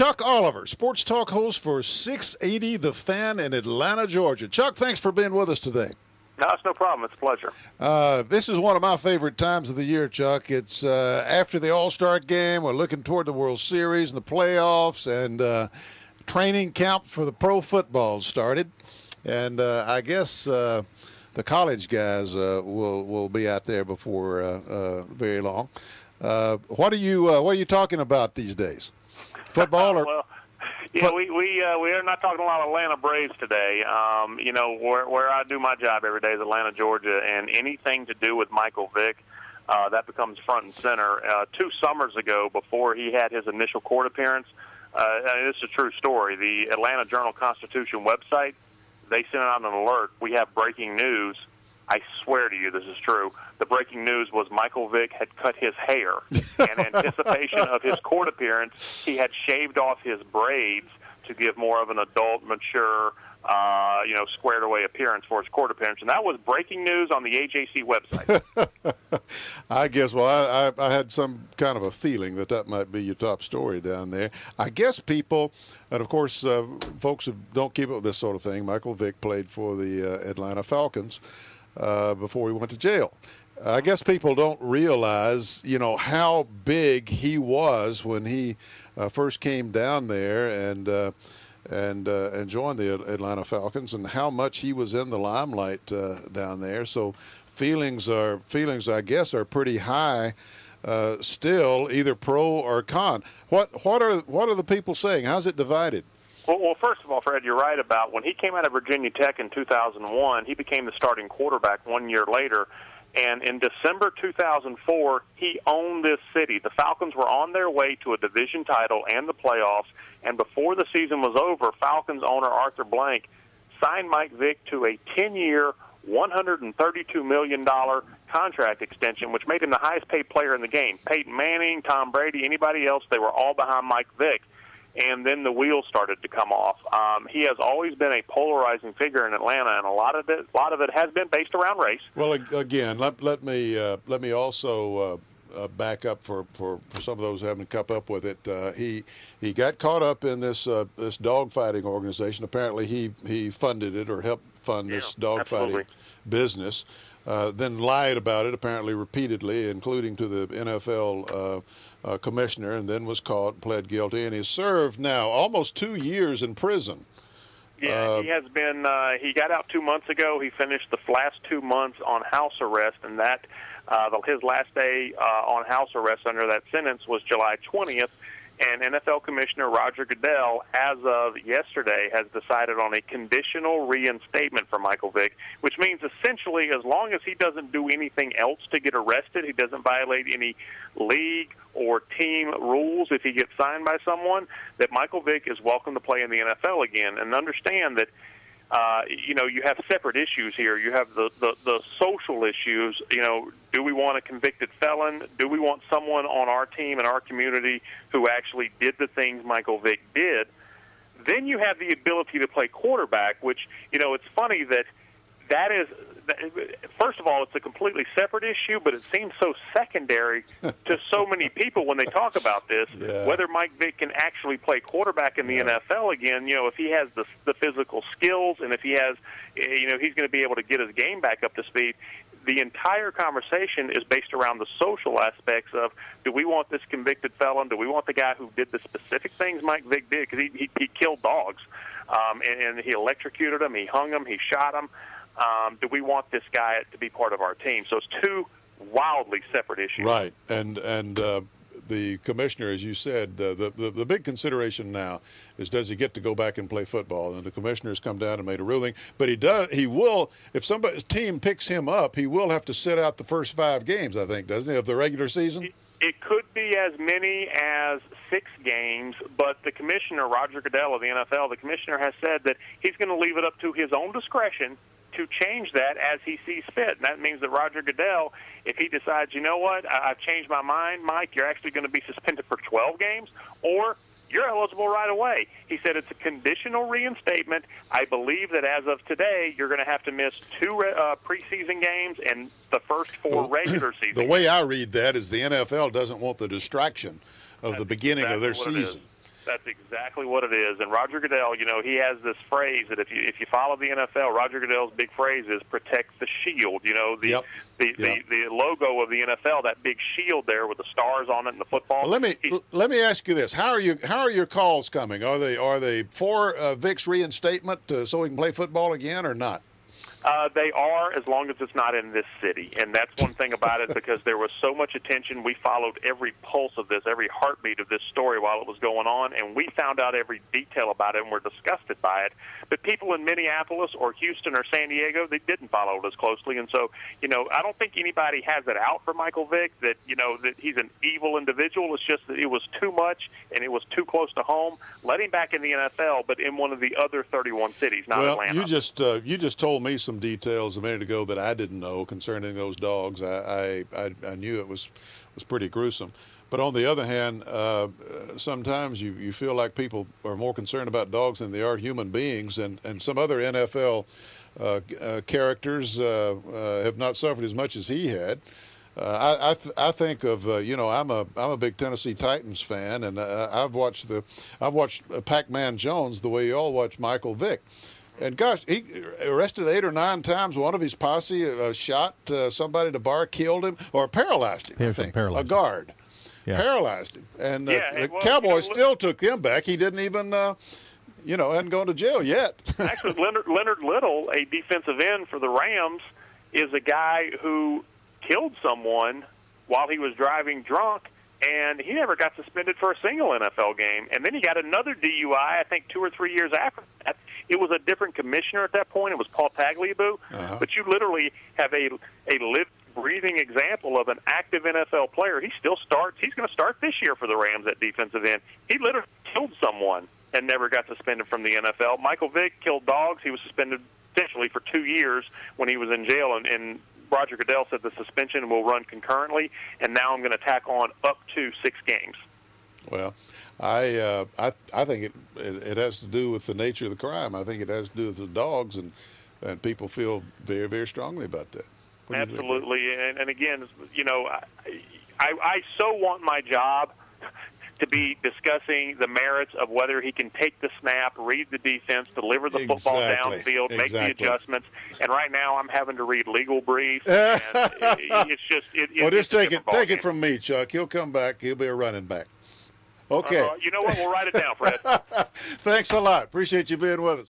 Chuck Oliver, sports talk host for 680 The Fan in Atlanta, Georgia. Chuck, thanks for being with us today. No, it's no problem. It's a pleasure. This is one of my favorite times of the year, Chuck. It's after the All-Star game. We're looking toward the World Series and the playoffs, and training camp for the pro football started. And I guess the college guys will be out there before very long. What are you talking about these days? Football or? Well, yeah, we are not talking a lot of Atlanta Braves today. Where I do my job every day is Atlanta, Georgia, and anything to do with Michael Vick, that becomes front and center. 2 summers ago, before he had his initial court appearance, and this is a true story, the Atlanta Journal-Constitution website, they sent out an alert. We have breaking news. I swear to you this is true. The breaking news was Michael Vick had cut his hair. In anticipation of his court appearance, he had shaved off his braids to give more of an adult, mature, squared away appearance for his court appearance. And that was breaking news on the AJC website. I guess, well, I had some kind of a feeling that might be your top story down there. I guess people, and of course, folks who don't keep up with this sort of thing, Michael Vick played for the Atlanta Falcons before he went to jail. I guess people don't realize, how big he was when he first came down there and joined the Atlanta Falcons, and how much he was in the limelight down there. So feelings, I guess, are pretty high still, either pro or con. What are the people saying? How's it divided? Well, first of all, Fred, you're right about when he came out of Virginia Tech in 2001, he became the starting quarterback 1 year later. And in December 2004, he owned this city. The Falcons were on their way to a division title and the playoffs. And before the season was over, Falcons owner Arthur Blank signed Mike Vick to a 10-year, $132 million contract extension, which made him the highest-paid player in the game. Peyton Manning, Tom Brady, anybody else, they were all behind Mike Vick. And then the wheels started to come off. He has always been a polarizing figure in Atlanta, and a lot of it has been based around race. Well, again, let me also back up for some of those who haven't kept up with it. He got caught up in this dogfighting organization. Apparently, he funded it or helped fund this dogfighting business. Then lied about it, apparently repeatedly, including to the NFL commissioner, and then was caught and pled guilty, and he's served now almost 2 years in prison. Yeah, he has been. He got out 2 months ago. He finished the last 2 months on house arrest, and that his last day on house arrest under that sentence was July 20th. And NFL Commissioner Roger Goodell, as of yesterday, has decided on a conditional reinstatement for Michael Vick, which means essentially as long as he doesn't do anything else to get arrested, he doesn't violate any league or team rules if he gets signed by someone, that Michael Vick is welcome to play in the NFL again. And understand that you have separate issues here. You have the social issues. Do we want a convicted felon? Do we want someone on our team and our community who actually did the things Michael Vick did? Then you have the ability to play quarterback, which, it's funny that is, first of all, it's a completely separate issue, but it seems so secondary to so many people when they talk about this, whether Mike Vick can actually play quarterback in the NFL again, if he has the physical skills and if he has, he's going to be able to get his game back up to speed. The entire conversation is based around the social aspects of, do we want this convicted felon? Do we want the guy who did the specific things Mike Vick did? Because he killed dogs, and he electrocuted them, he hung them, he shot them. Do we want this guy to be part of our team? So it's two wildly separate issues. Right, and the commissioner, as you said, the big consideration now is, does he get to go back and play football? And the commissioner has come down and made a ruling, but he will, if somebody's team picks him up, he will have to sit out the first 5 games, I think, doesn't he, of the regular season? It could be as many as 6 games, but the commissioner, Roger Goodell of the NFL, the commissioner has said that he's going to leave it up to his own discretion to change that as he sees fit. And that means that Roger Goodell, if he decides, you know what, I've changed my mind, Mike, you're actually going to be suspended for 12 games, or you're eligible right away. He said it's a conditional reinstatement. I believe that as of today, you're going to have to miss 2 preseason games and the first 4 regular season The way I read that is the NFL doesn't want the distraction of the beginning of their season. That's exactly what it is. And Roger Goodell, you know, he has this phrase that if you follow the NFL, Roger Goodell's big phrase is "protect the shield." You know, the logo of the NFL, that big shield there with the stars on it and the football. Well, let me ask you this: How are your calls coming? Are they for Vic's reinstatement so he can play football again, or not? They are, as long as it's not in this city. And that's one thing about it, because there was so much attention. We followed every pulse of this, every heartbeat of this story while it was going on, and we found out every detail about it and were disgusted by it. But people in Minneapolis or Houston or San Diego, they didn't follow it as closely. And so, you know, I don't think anybody has it out for Michael Vick, that, you know, that he's an evil individual. It's just that it was too much and it was too close to home. Let him back in the NFL, but in one of the other 31 cities, not Atlanta. You just told me some details a minute ago that I didn't know concerning those dogs. I knew it was pretty gruesome. But on the other hand, sometimes you feel like people are more concerned about dogs than they are human beings, and some other NFL characters have not suffered as much as he had. I think of you know, I'm a big Tennessee Titans fan, and I've watched Pac-Man Jones the way you all watch Michael Vick. And gosh, he arrested 8 or 9 times. One of his posse shot somebody at a bar, killed him, or paralyzed him. I think a guard paralyzed him, and the Cowboys still took him back. He didn't even, hadn't gone to jail yet. Actually, Leonard Little, a defensive end for the Rams, is a guy who killed someone while he was driving drunk, and he never got suspended for a single NFL game. And then he got another DUI, I think 2 or 3 years after that. It was a different commissioner at that point. It was Paul Tagliabue. But you literally have a living, breathing example of an active NFL player. He still starts. He's going to start this year for the Rams at defensive end. He literally killed someone and never got suspended from the NFL. Michael Vick killed dogs. He was suspended essentially for 2 years when he was in jail, and Roger Goodell said the suspension will run concurrently, and now I'm going to tack on up to 6 games. Well, I think it has to do with the nature of the crime. I think it has to do with the dogs, and people feel very, very strongly about that. Absolutely, and again, you know, I so want my job to be discussing the merits of whether he can take the snap, read the defense, deliver the football downfield, make the adjustments. And right now, I'm having to read legal briefs. And it's just just take it from me, Chuck. He'll come back. He'll be a running back. Okay. You know what? We'll write it down, Fred. Thanks a lot. Appreciate you being with us.